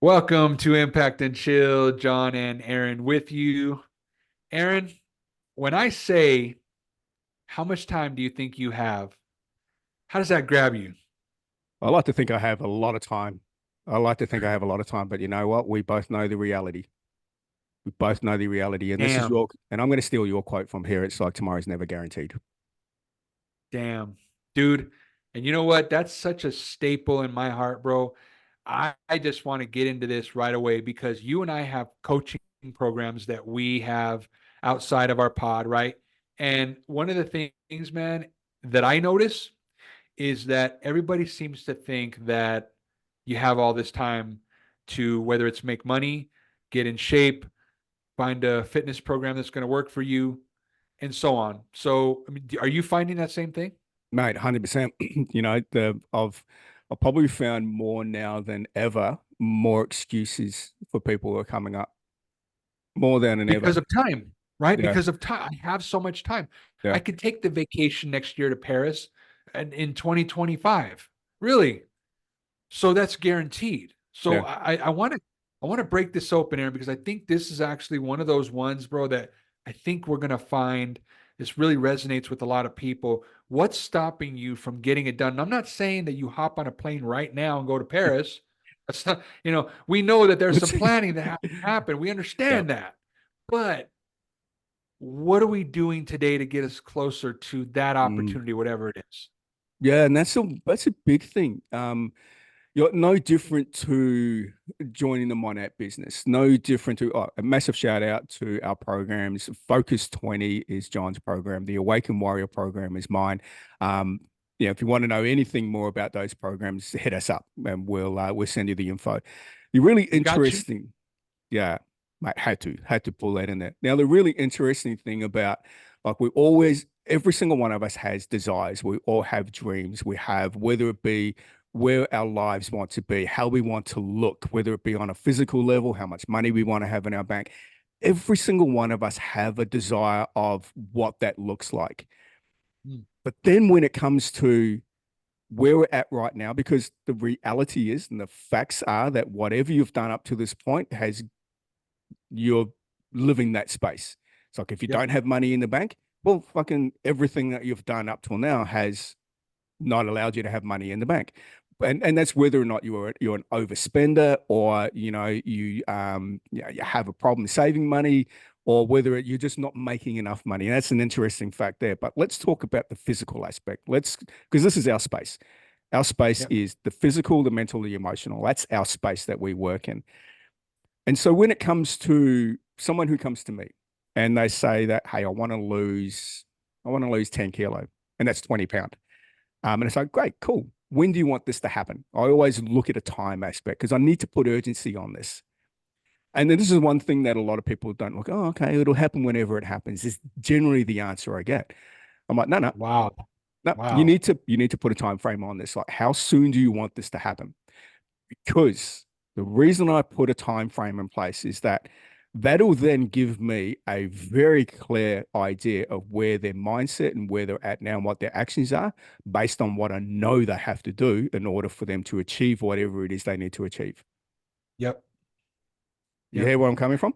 Welcome to Impact and Chill. John and Aaron with you. Aaron, when I say, how much time do you think you have? How does that grab you? I like to think I have a lot of time. I like to think I have a lot of time, but you know what? We both know the reality. We both know the reality. And this is Damn, and I'm going to steal your quote from here. It's like tomorrow's never guaranteed. damn, dude. And you know what? That's such a staple in my heart, bro. I just want to get into this right away because you and I have coaching programs that we have outside of our pod, right? And one of the things, man, that I notice is that everybody seems to think that you have all this time to whether it's make money, get in shape, find a fitness program that's going to work for you, and so on. So, I mean, are you finding that same thing? Mate, 100%. You know, I've probably found more now than ever, more excuses for people who are coming up, more than ever. Because of time, right? Yeah. Because of time. I have so much time. Yeah. I could take the vacation next year to Paris and in 2025. Really? So that's guaranteed. So Yeah. I want to break this open, Aaron, because I think this is actually one of those ones, bro, that I think we're gonna find this really resonates with a lot of people. What's stopping you from getting it done? And I'm not saying that you hop on a plane right now and go to Paris. That's not, we know that there's some planning that has to happen. We Yeah. understand that. But what are we doing today to get us closer to that Mm. opportunity, whatever it is? Yeah, and that's a big thing. You're no different to joining the Monat business. No different to a massive shout out to our programs. Focus 20 is John's program. The Awaken Warrior program is mine. Um, if you want to know anything more about those programs, hit us up and we'll send you the info. The really We got you. interesting, yeah, mate, had to pull that in there. Now, the really interesting thing about like we always every single one of us has desires. We all have dreams. We have whether it be where our lives want to be, how we want to look, whether it be on a physical level, how much money we want to have in our bank. Every single one of us have a desire of what that looks like. Mm. But then when it comes to where we're at right now, because the reality is and the facts are that whatever you've done up to this point has you're living that space. It's like if you Yep. don't have money in the bank, well, fucking everything that you've done up till now has not allowed you to have money in the bank. And that's whether or not you're an overspender or you have a problem saving money or whether you're just not making enough money. And that's an interesting fact there. But let's talk about the physical aspect. Let's because this is our space. Our space Yep. is the physical, the mental, the emotional. That's our space that we work in. And so when it comes to someone who comes to me and they say that, hey, I want to lose 10 kilo, and that's 20 pound. And it's like, great, cool. When do you want this to happen? I always look at a time aspect because I need to put urgency on this. And then this is one thing that a lot of people don't look, oh, okay, it'll happen whenever it happens, is generally the answer I get. I'm like, no, no, Wow. no, you Wow. need to you need to put a time frame on this. Like, how soon do you want this to happen? Because the reason I put a time frame in place is that that'll then give me a very clear idea of where their mindset and where they're at now and what their actions are based on what I know they have to do in order for them to achieve whatever it is they need to achieve. Yep. You Yep. hear where I'm coming from?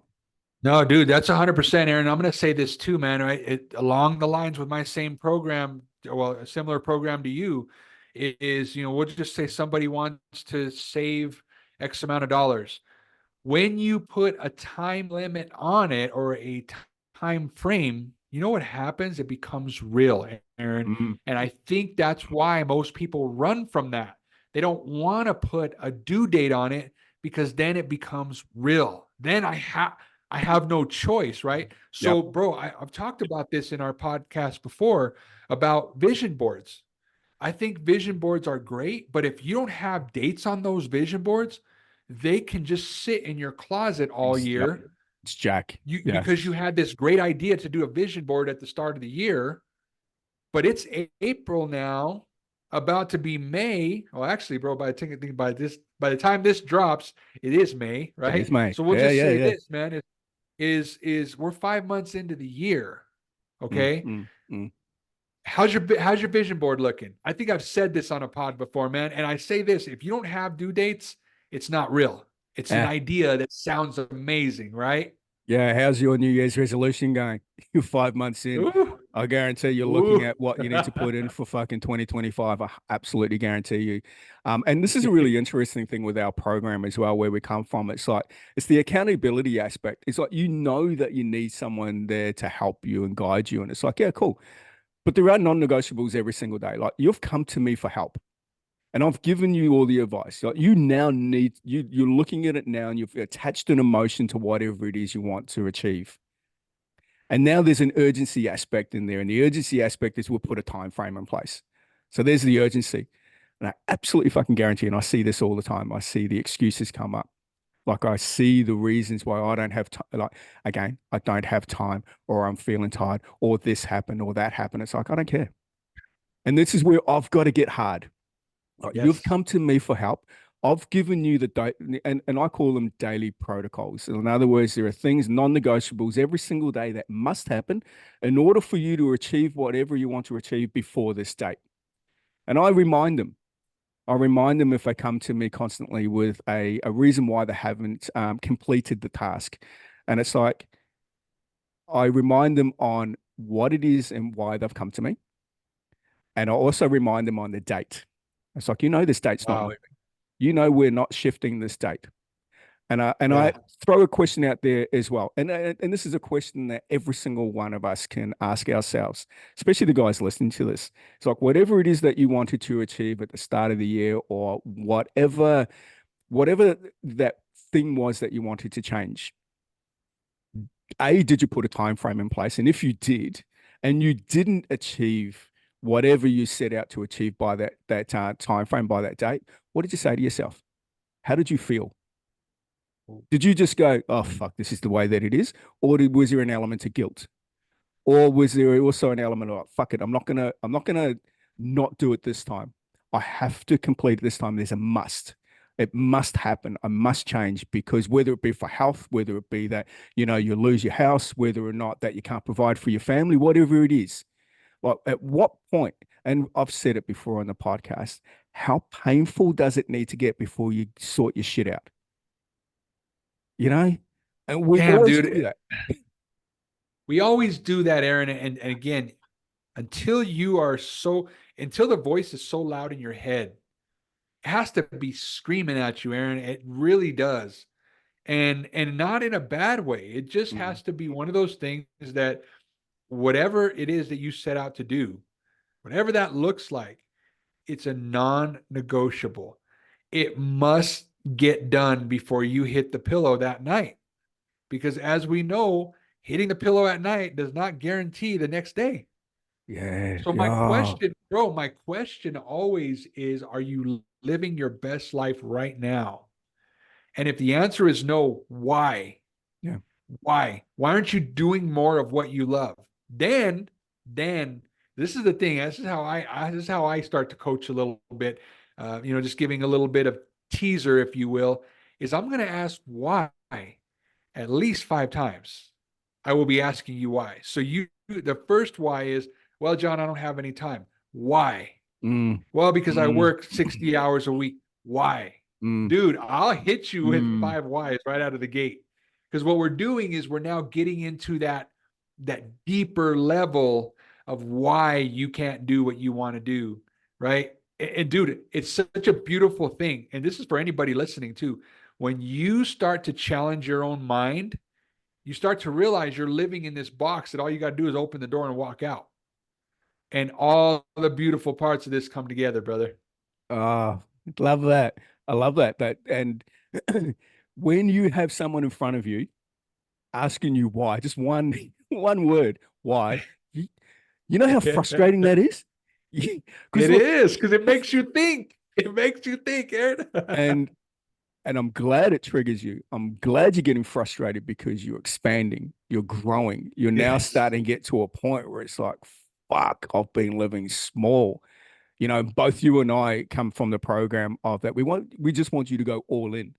No, dude, that's 100%, Aaron. I'm going to say this too, man. Right? Along the lines with my same program, well, a similar program to you is, we'll just say somebody wants to save X amount of dollars. When you put a time limit on it or a time frame, you know what happens? It becomes real, Aaron. Mm, And I think that's why most people run from that. They don't want to put a due date on it because then it becomes real. Then I have no choice, right? yep. So, bro, I've talked about this in our podcast before about vision boards. I think vision boards are great, but if you don't have dates on those vision boards, they can just sit in your closet all Yep. year. It's Jack. You Yeah. because you had this great idea to do a vision board at the start of the year, but it's April now, about to be May. Well, actually, bro, by the time this drops, it is May, It is, right? mate. So we'll Yeah, just yeah, say yeah. this, man, is we're 5 months into the year. Mm, Okay. mm, mm. How's your vision board looking? I think I've said this on a pod before, man. And I say this: if you don't have due dates, it's not real. It's an Yeah. idea that sounds amazing, right? Yeah. How's your New Year's resolution going? You're 5 months in. Ooh, I guarantee you're looking ooh. at what you need to put in for fucking 2025. I absolutely guarantee you. And this is a really interesting thing with our program as well, where we come from. It's like, it's the accountability aspect. It's like, you know that you need someone there to help you and guide you. And it's like, yeah, cool. But there are non-negotiables every single day. Like, you've come to me for help. And I've given you all the advice. Like, you now need you're looking at it now and you've attached an emotion to whatever it is you want to achieve. And now there's an urgency aspect in there. And the urgency aspect is we'll put a time frame in place. So there's the urgency. And I absolutely fucking guarantee, and I see this all the time. I see the excuses come up. Like, I see the reasons why I don't have time. Like, again, I don't have time, or I'm feeling tired, or this happened or that happened. It's like, I don't care. And this is where I've got to get hard. Like, you've Yes. come to me for help. I've given you the and I call them daily protocols. In other words, there are things, non-negotiables every single day that must happen in order for you to achieve whatever you want to achieve before this date. And I remind them. I remind them if they come to me constantly with a reason why they haven't completed the task. And it's like, I remind them on what it is and why they've come to me. And I also remind them on the date. It's like, this date's not Wow. moving. We're not shifting this date. And I Yeah. throw a question out there as well. And this is a question that every single one of us can ask ourselves, especially the guys listening to this. It's like, whatever it is that you wanted to achieve at the start of the year, or whatever that thing was that you wanted to change. Did you put a time frame in place? And if you did, and you didn't achieve whatever you set out to achieve by that time frame, by that date, what did you say to yourself? How did you feel? Did you just go, oh fuck, this is the way that it is? Or was there an element of guilt? Or was there also an element of, fuck it, I'm not gonna not do it this time. I have to complete it this time. There's a must. It must happen. I must change, because whether it be for health, whether it be that, you lose your house, whether or not that you can't provide for your family, whatever it is. Like, at what point, and I've said it before on the podcast, how painful does it need to get before you sort your shit out? You know? And we Damn, always do dude. that. We always do that, Aaron. And again, until you are so, until the voice is so loud in your head, it has to be screaming at you, Aaron. It really does. And not in a bad way. It just Mm. has to be one of those things that whatever it is that you set out to do, whatever that looks like, it's a non-negotiable. It must get done before you hit the pillow that night. Because as we know, hitting the pillow at night does not guarantee the next day. Yeah. So my Yeah. question, bro, my question always is, are you living your best life right now? And if the answer is no, why? Yeah. Why? Why aren't you doing more of what you love? Then this is the thing. This is how I start to coach a little bit. Just giving a little bit of teaser, if you will, is I'm going to ask why at least 5 times. I will be asking you why. So the first why is, well, John, I don't have any time. Why? Mm. Well, because I Mm. work 60 hours a week. Why? Mm. Dude, I'll hit you with Mm. 5 whys right out of the gate. Because what we're doing is we're now getting into that deeper level of why you can't do what you want to do, right? And dude, it's such a beautiful thing. And this is for anybody listening too. When you start to challenge your own mind, you start to realize you're living in this box that all you got to do is open the door and walk out. And all the beautiful parts of this come together, brother. Ah, love that. I love that. And when you have someone in front of you asking you why, just one one word, why, you, you know how frustrating that is? Because It look, is because it makes you think. It makes you think, Aaron. and and I'm glad it triggers you. I'm glad you're getting frustrated because you're expanding, you're growing. You're now Yes. starting to get to a point where it's like, fuck, I've been living small. Both you and I come from the program of that. We just want you to go all in.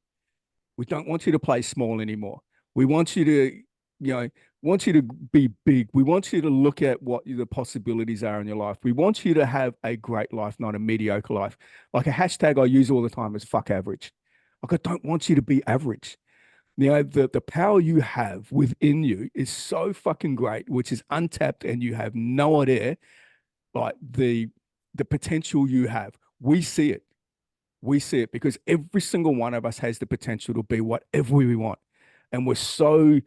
We don't want you to play small anymore. We want you to, you know, want you to be big. We want you to look at what the possibilities are in your life. We want you to have a great life, not a mediocre life. Like, a hashtag I use all the time is fuck average. Like, I don't want you to be average. You know, the power you have within you is so fucking great, which is untapped, and you have no idea like the potential you have. We see it. We see it because every single one of us has the potential to be whatever we want. And we're so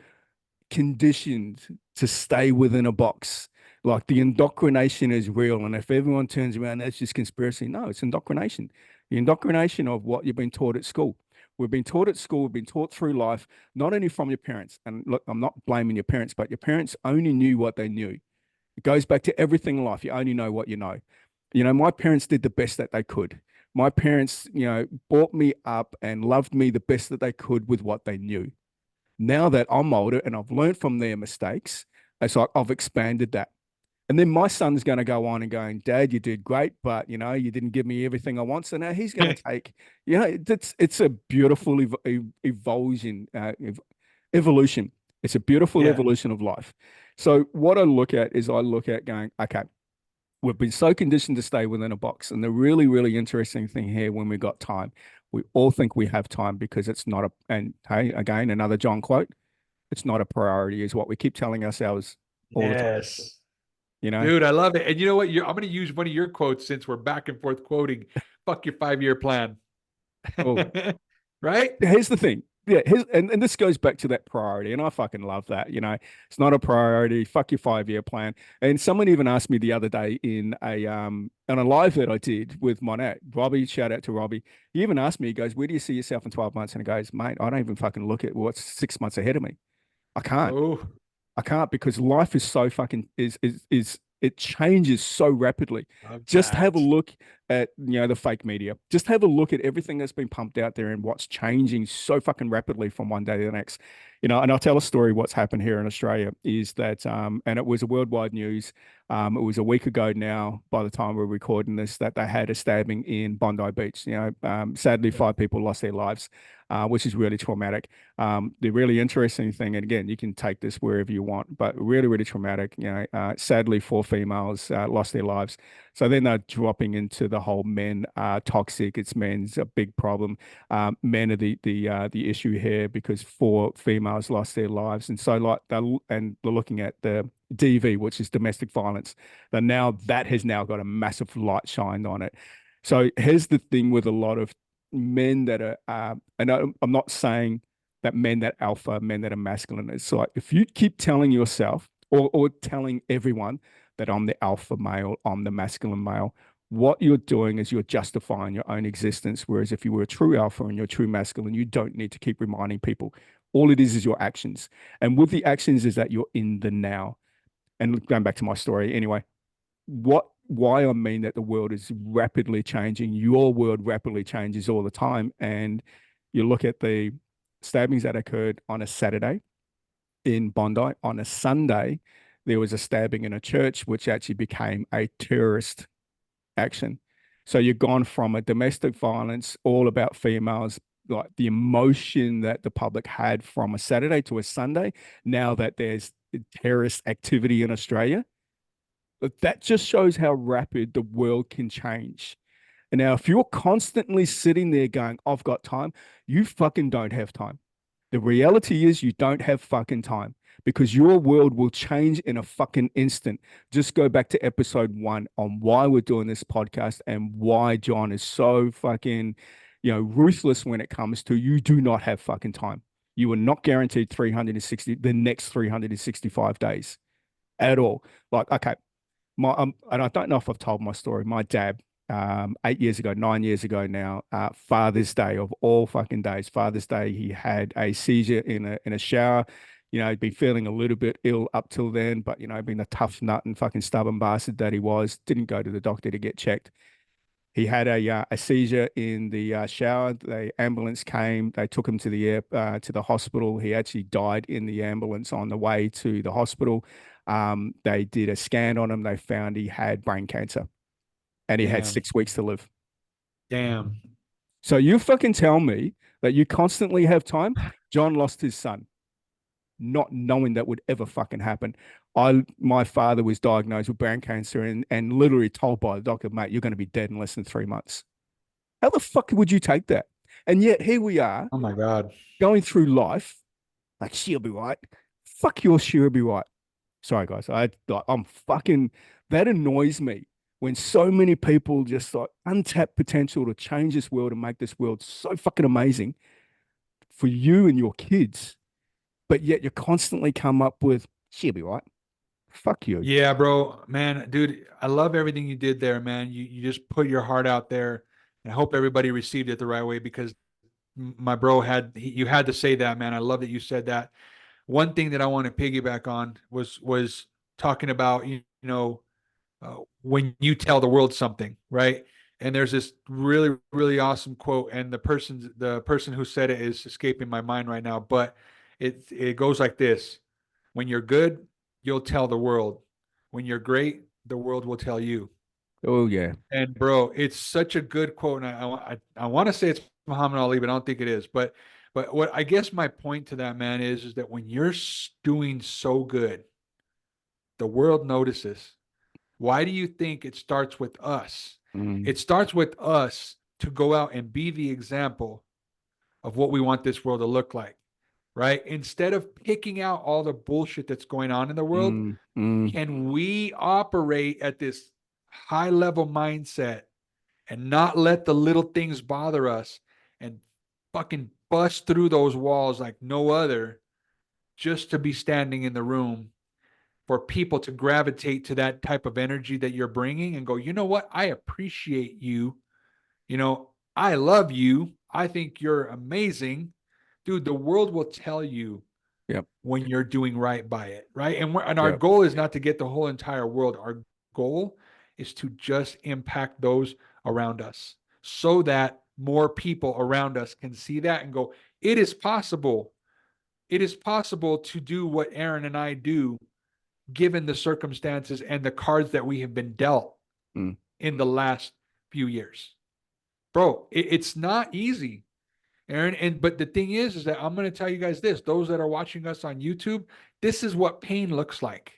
conditioned to stay within a box. Like the indoctrination is real. And if everyone turns around, that's just conspiracy. No, it's indoctrination. The indoctrination of what you've been taught at school. We've been taught at school, we've been taught through life, not only from your parents. And look, I'm not blaming your parents, but your parents only knew what they knew. It goes back to everything in life. You only know what you know. You know, my parents did the best that they could. My parents, you know, brought me up and loved me the best that they could with what they knew. Now that I'm older and I've learned from their mistakes, it's like I've expanded that. And then my son's going to go on and going, Dad, you did great, but you know, you didn't give me everything I want. So now he's going to take, you know, it's a beautiful evolution, evolution. It's a beautiful Yeah. evolution of life. So what I look at is I look at going, okay, we've been so conditioned to stay within a box. And the really, really interesting thing here, when we got time, we all think we have time because it's not a, and hey, again, another John quote, it's not a priority, is what we keep telling ourselves all the time, Yes. you know? Dude, I love it. And you know what? I'm going to use one of your quotes since we're back and forth quoting. Fuck your 5-year plan. Well, Right? here's the thing. Yeah, and this goes back to that priority, and I fucking love that. You know, it's not a priority. Fuck your 5-year plan. And someone even asked me the other day in a on a live that I did with Monet, Robbie. Shout out to Robbie. He even asked me. He goes, "Where do you see yourself in 12 months?" And he goes, "Mate, I don't even fucking look at what's 6 months ahead of me. I can't. Oh, I can't because life is so fucking is it changes so rapidly. love Just have a that. look at the fake media. Just have a look at everything that's been pumped out there and what's changing so fucking rapidly from one day to the next. And I'll tell a story. What's happened here in Australia is that and it was a worldwide news. It was a week ago now, by the time we're recording this, that they had a stabbing in Bondi Beach. Sadly, 5 people lost their lives, which is really traumatic. The really interesting thing, and again, you can take this wherever you want, but really, really traumatic. Sadly, 4 females lost their lives. So then they're dropping into the whole men are toxic. It's men's a big problem. Men are the issue here because 4 females lost their lives, and so like they're looking at the DV, which is domestic violence. That now that has now got a massive light shined on it. So here's the thing with a lot of men that are, and I'm not saying that men that alpha, men that are masculine. It's like if you keep telling yourself or telling everyone that I'm the alpha male, I'm the masculine male, what you're doing is you're justifying your own existence. Whereas if you were a true alpha and you're true masculine, you don't need to keep reminding people. All it is your actions. And with the actions is that you're in the now. And going back to my story anyway, why I mean that the world is rapidly changing, your world rapidly changes all the time. And you look at the stabbings that occurred on a Saturday in Bondi, on a Sunday, there was a stabbing in a church, which actually became a terrorist action. So you've gone from a domestic violence, all about females, like the emotion that the public had from a Saturday to a Sunday, now that there's terrorist activity in Australia. That just shows how rapid the world can change. And now, if you're constantly sitting there going, I've got time, you fucking don't have time. The reality is, you don't have fucking time because your world will change in a fucking instant. Just go back to episode 1 on why we're doing this podcast and why John is so fucking, ruthless when it comes to you do not have fucking time. You are not guaranteed the next 365 days at all. Like, okay, and I don't know if I've told my story. My dad, 8 years ago, 9 years ago now, Father's Day of all fucking days, Father's Day, he had a seizure in a shower. He'd been feeling a little bit ill up till then, but being a tough nut and fucking stubborn bastard that he was, didn't go to the doctor to get checked. He had a seizure in the shower. The ambulance came. They took him to the hospital. He actually died in the ambulance on the way to the hospital. They did a scan on him. They found he had brain cancer, and he had Damn. 6 weeks to live. Damn. So you fucking tell me that you constantly have time. John lost his son, not knowing that would ever fucking happen. My father was diagnosed with brain cancer and literally told by the doctor, mate, you're going to be dead in less than 3 months. How the fuck would you take that? And yet here we are Oh my God. going through life like she'll be right. Fuck your she'll be right. Sorry, guys. I'm fucking that annoys me when so many people just like untapped potential to change this world and make this world so fucking amazing for you and your kids, but yet you constantly come up with she'll be right. Fuck you. Yeah, bro, man, dude, I love everything you did there, man. You just put your heart out there, and I hope everybody received it the right way because my bro you had to say that, man. I love that you said that. One thing that I want to piggyback on was talking about when you tell the world something, right? And there's this really awesome quote, and the person who said it is escaping my mind right now, but it goes like this: When you're good, you'll tell the world. When you're great, the world will tell you. Oh yeah. And bro, it's such a good quote, and I want to say it's Muhammad Ali, but I don't think it is. But what I guess my point to that, man, is that when you're doing so good, the world notices. Why do you think it starts with us? Mm, It starts with us to go out and be the example of what we want this world to look like, right? Instead of picking out all the bullshit that's going on in the world, mm, mm. can we operate at this high level mindset and not let the little things bother us and fucking bust through those walls like no other just to be standing in the room for people to gravitate to that type of energy that you're bringing and go, you know what? I appreciate you. I love you. I think you're amazing. Dude, the world will tell you Yep. when you're doing right by it, right? And our Yep. goal is not to get the whole entire world. Our goal is to just impact those around us so that more people around us can see that and go, it is possible. It is possible to do what Aaron and I do given the circumstances and the cards that we have been dealt Mm. in the last few years. Bro, it's not easy, Aaron. And but the thing is that I'm going to tell you guys this: those that are watching us on YouTube, this is what pain looks like.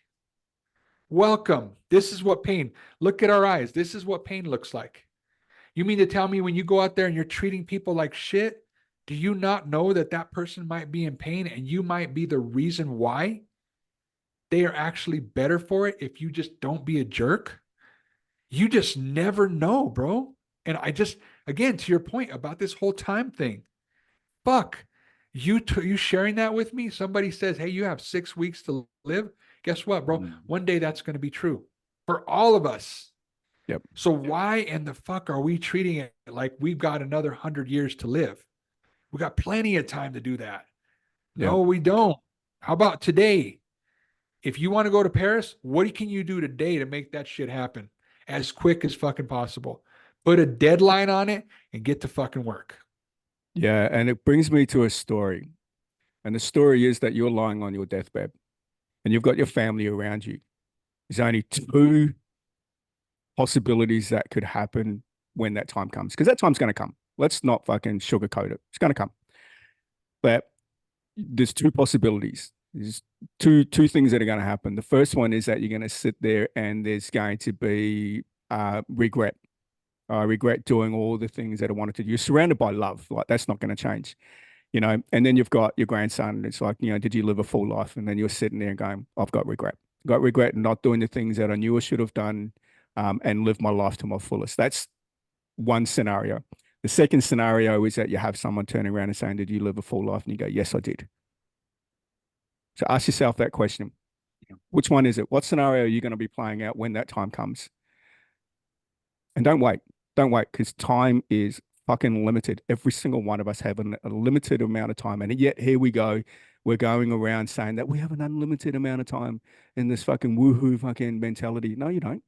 Welcome. This is what pain. Look at our eyes. This is what pain looks like. You mean to tell me when you go out there and you're treating people like shit, do you not know that that person might be in pain and you might be the reason why they are actually better for it if you just don't be a jerk? You just never know, bro. And again, to your point about this whole time thing, fuck, you sharing that with me. Somebody says, hey, you have 6 weeks to live. Guess what, bro? Mm. One day that's going to be true for all of us. Yep. So why in the fuck are we treating it like we've got another 100 years to live? We got plenty of time to do that. Yep. No, we don't. How about today? If you want to go to Paris, what can you do today to make that shit happen as quick as fucking possible? Put a deadline on it and get to fucking work. Yeah. And it brings me to a story. And the story is that you're lying on your deathbed and you've got your family around you. There's only two possibilities that could happen when that time comes, because that time's going to come. Let's not fucking sugarcoat it. It's going to come. But there's two possibilities. There's two things that are going to happen. The first one is that you're going to sit there and there's going to be regret. I regret doing all the things that I wanted to do. You're surrounded by love. Like that's not going to change, And then you've got your grandson. It's like, did you live a full life? And then you're sitting there and going, I've got regret. Got regret not doing the things that I knew I should have done, and live my life to my fullest. That's one scenario. The second scenario is that you have someone turning around and saying, did you live a full life? And you go, yes, I did. So ask yourself that question. Which one is it? What scenario are you going to be playing out when that time comes? And don't wait. Don't wait, because time is fucking limited. Every single one of us have a limited amount of time. And yet here we go. We're going around saying that we have an unlimited amount of time in this fucking woohoo fucking mentality. No, you don't.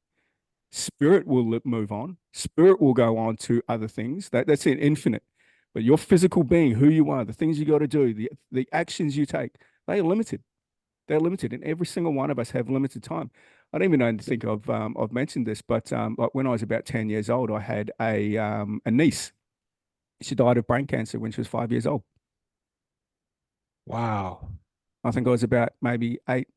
Spirit will move on. Spirit will go on to other things. That's an infinite. But your physical being, who you are, the things you got to do, the actions you take, they are limited. They're limited, and every single one of us have limited time. I don't even know, think I've mentioned this, but like when I was about 10 years old, I had a niece. She died of brain cancer when she was 5 years old. Wow. I think I was about maybe eight.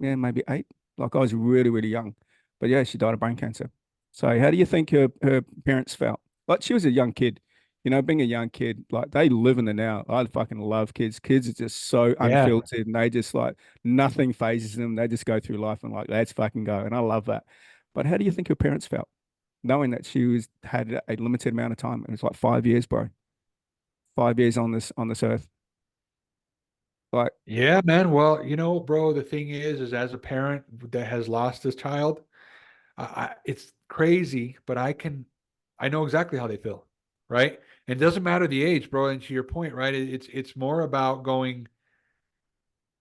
Yeah, maybe eight. Like I was really, really young. But yeah, she died of brain cancer. So how do you think her parents felt? Like she was a young kid. You know, being a young kid, like they live in the now. I fucking love kids. Kids are just so Yeah. unfiltered and they just like nothing phases them. They just go through life and like, let's fucking go. And I love that. But how do you think your parents felt knowing that she was had a limited amount of time? It was like 5 years, bro. 5 years on this earth. Like, Yeah, man. Well, bro, the thing is as a parent that has lost a child, it's crazy, but I know exactly how they feel, right? And it doesn't matter the age, bro. And to your point, right? It's more about going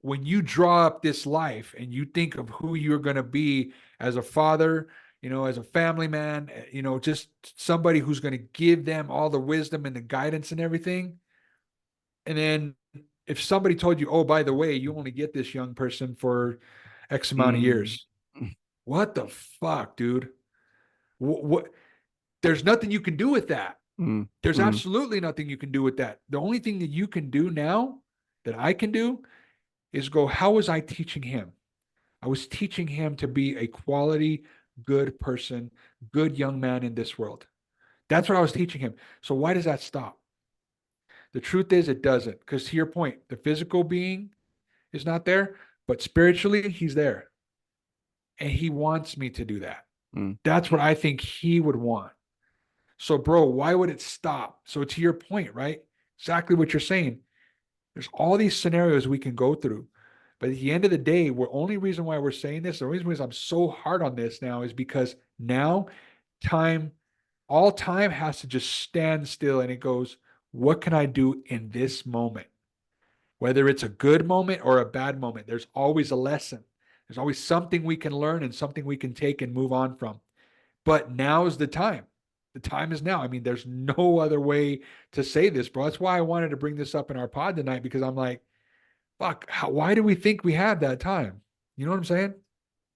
when you draw up this life and you think of who you're going to be as a father, as a family man, just somebody who's going to give them all the wisdom and the guidance and everything. And then if somebody told you, oh, by the way, you only get this young person for X amount of mm, years, what the fuck, dude? What? There's nothing you can do with that. mm, There's mm, absolutely nothing you can do with that. The only thing that you can do now that I can do is go, how was I teaching him? I was teaching him to be a quality, good person, good young man in this world. That's what I was teaching him. So why does that stop? The truth is, it doesn't. Because to your point, the physical being is not there, but spiritually, he's there. And he wants me to do that. mm. That's what I think he would want. So, bro, why would it stop? So, to your point, right? Exactly what you're saying. There's all these scenarios we can go through. But at the end of the day, the only reason why we're saying this, the reason I'm so hard on this now is because now time, all time has to just stand still and it goes, what can I do in this moment? Whether it's a good moment or a bad moment, there's always a lesson. There's always something we can learn and something we can take and move on from. But now is the time. The time is now. I mean, there's no other way to say this, bro. That's why I wanted to bring this up in our pod tonight because I'm like, fuck, why do we think we had that time? You know what I'm saying?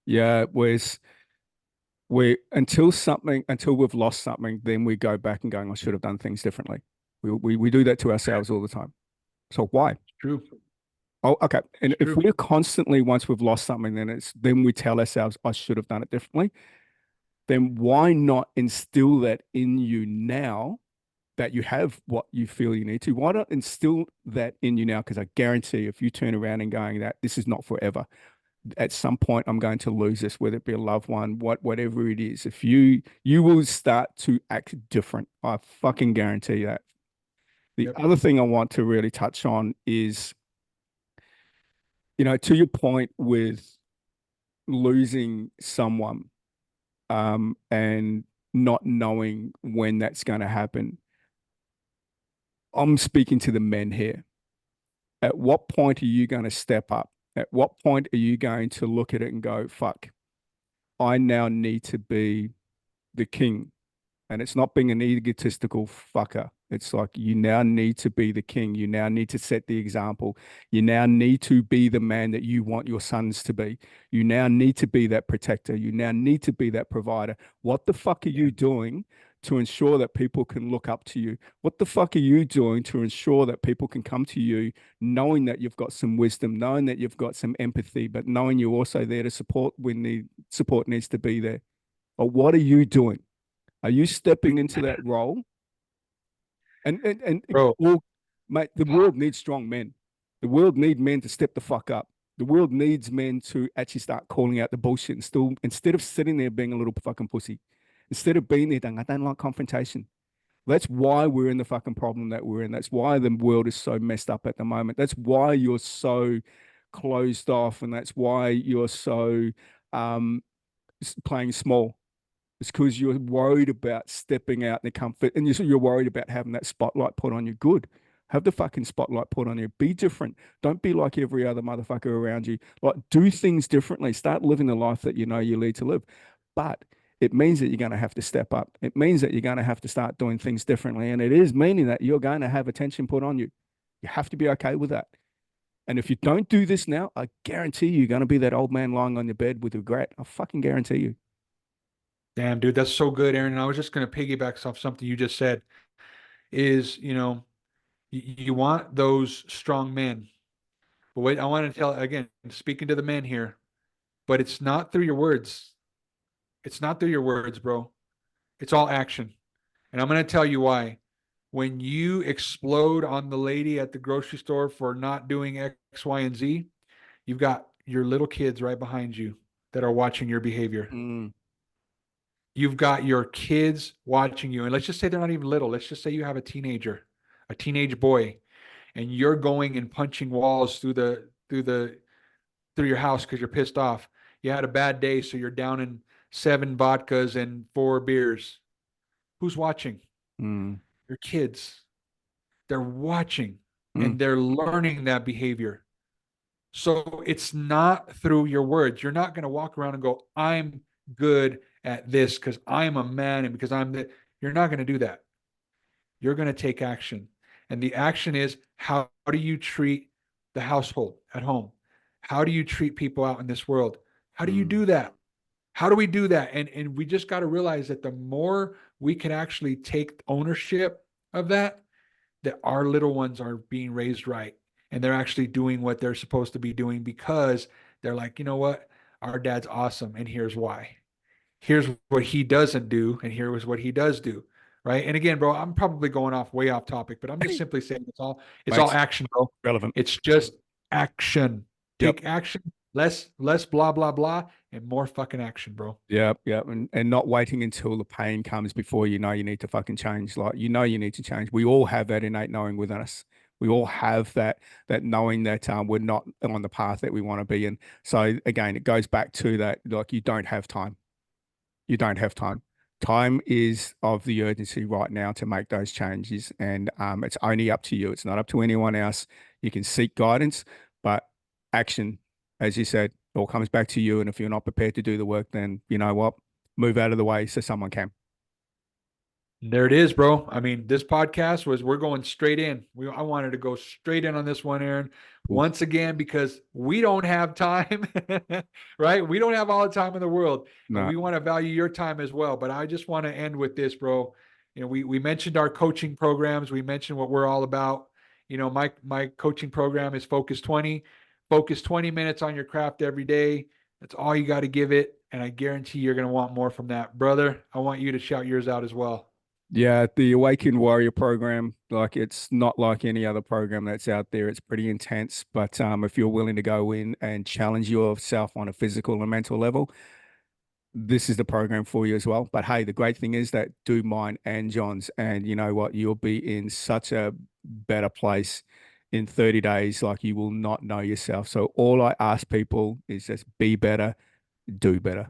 Yeah, whereas until we've lost something, then we go back and going, I should have done things differently. We do that to ourselves all the time. So why? It's true. Oh, okay. And It's if true. we're constantly, once we've lost something, then we tell ourselves, I should have done it differently. Then why not instill that in you now that you have what you feel you need to? Why not instill that in you now? Because I guarantee if you turn around and going that this is not forever, at some point I'm going to lose this, whether it be a loved one, whatever it is. If you will start to act different. I fucking guarantee that. The Yep. other thing I want to really touch on is, to your point with losing someone, and not knowing when that's going to happen. I'm speaking to the men here. At what point are you going to step up? At what point are you going to look at it and go, fuck, I now need to be the king? And it's not being an egotistical fucker. It's like you now need to be the king. You now need to set the example. You now need to be the man that you want your sons to be. You now need to be that protector. You now need to be that provider. What the fuck are you doing to ensure that people can look up to you? What the fuck are you doing to ensure that people can come to you knowing that you've got some wisdom, knowing that you've got some empathy, but knowing you're also there to support when the support needs to be there? But what are you doing? Are you stepping into that role? And Bro, well, mate, the world needs strong men. The world needs men to step the fuck up. The world needs men to actually start calling out the bullshit and still, instead of sitting there being a little fucking pussy, instead of being there going, I don't like confrontation. That's why we're in the fucking problem that we're in. That's why the world is so messed up at the moment. That's why you're so closed off, and that's why you're so um, playing small. It's because you're worried about stepping out in the comfort and you're worried about having that spotlight put on you. Good. Have the fucking spotlight put on you. Be different. Don't be like every other motherfucker around you. Like, do things differently. Start living the life that you know you need to live. But it means that you're going to have to step up. It means that you're going to have to start doing things differently. And it is meaning that you're going to have attention put on you. You have to be okay with that. And if you don't do this now, I guarantee you're going to be that old man lying on your bed with regret. I fucking guarantee you. damn, dude, that's so good, Aaron. And I was just going to piggyback off something you just said is, you want those strong men. But wait, I want to tell again, speaking to the men here, but it's not through your words. It's not through your words, bro. It's all action. And I'm going to tell you why. when you explode on the lady at the grocery store for not doing X, Y, and Z, you've got your little kids right behind you that are watching your behavior. Mm, You've got your kids watching you. And let's just say they're not even little. Let's just say you have a teenager, a teenage boy, and you're going and punching walls through your house because you're pissed off. You had a bad day, so you're down in 7 vodkas and 4 beers. Who's watching? mm, Your kids. They're watching mm, and they're learning that behavior. So it's not through your words. You're not going to walk around and go, I'm good at this because I'm a man and because I'm the. You're not going to do that. You're going to take action. And the action is, how do you treat the household at home? How do you treat people out in this world? How do you mm, do that? How do we do that? And we just got to realize that the more we can actually take ownership of that, that our little ones are being raised right and they're actually doing what they're supposed to be doing because they're like, you know what? Our dad's awesome. And here's why. Here's what he doesn't do. And here was what he does do. Right. And again, bro, I'm probably going off way off topic, but I'm just simply saying it's all makes action, bro. relevant. It's just action. Yep. Take action, less blah, blah, blah, and more fucking action, bro. Yep, yep, and not waiting until the pain comes before you know you need to fucking change. Like you know you need to change. We all have that innate knowing within us. We all have that knowing that we're not on the path that we want to be in. So again, it goes back to that like you don't have time. You don't have time. Time is of the urgency right now to make those changes, and it's only up to you. It's not up to anyone else. You can seek guidance, but action, as you said, all comes back to you. And if you're not prepared to do the work, then you know what? Move out of the way so someone can. There it is, bro. I mean, this podcast we're going straight in. I wanted to go straight in on this one, Aaron, Cool. once again, because we don't have time, right? We don't have all the time in the world, and No, we want to value your time as well. But I just want to end with this, bro. We mentioned our coaching programs. We mentioned what we're all about. My coaching program is Focus 20. Focus 20 minutes on your craft every day. That's all you got to give it. And I guarantee you're going to want more from that. Brother, I want you to shout yours out as well. yeah, the Awakened Warrior program, like it's not like any other program that's out there. It's pretty intense, but if you're willing to go in and challenge yourself on a physical and mental level, this is the program for you as well. But hey, the great thing is that do mine and John's, and you know what? You'll be in such a better place in 30 days, like you will not know yourself. So all I ask people is just be better, do better.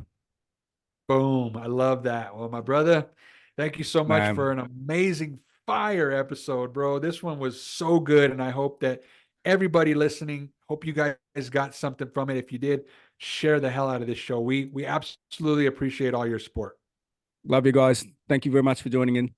Boom. I love that. Well, my brother, thank you so much Man, for an amazing fire episode, bro. This one was so good. And I hope that everybody listening, hope you guys got something from it. If you did, share the hell out of this show. We absolutely appreciate all your support. love you guys. Thank you very much for joining in.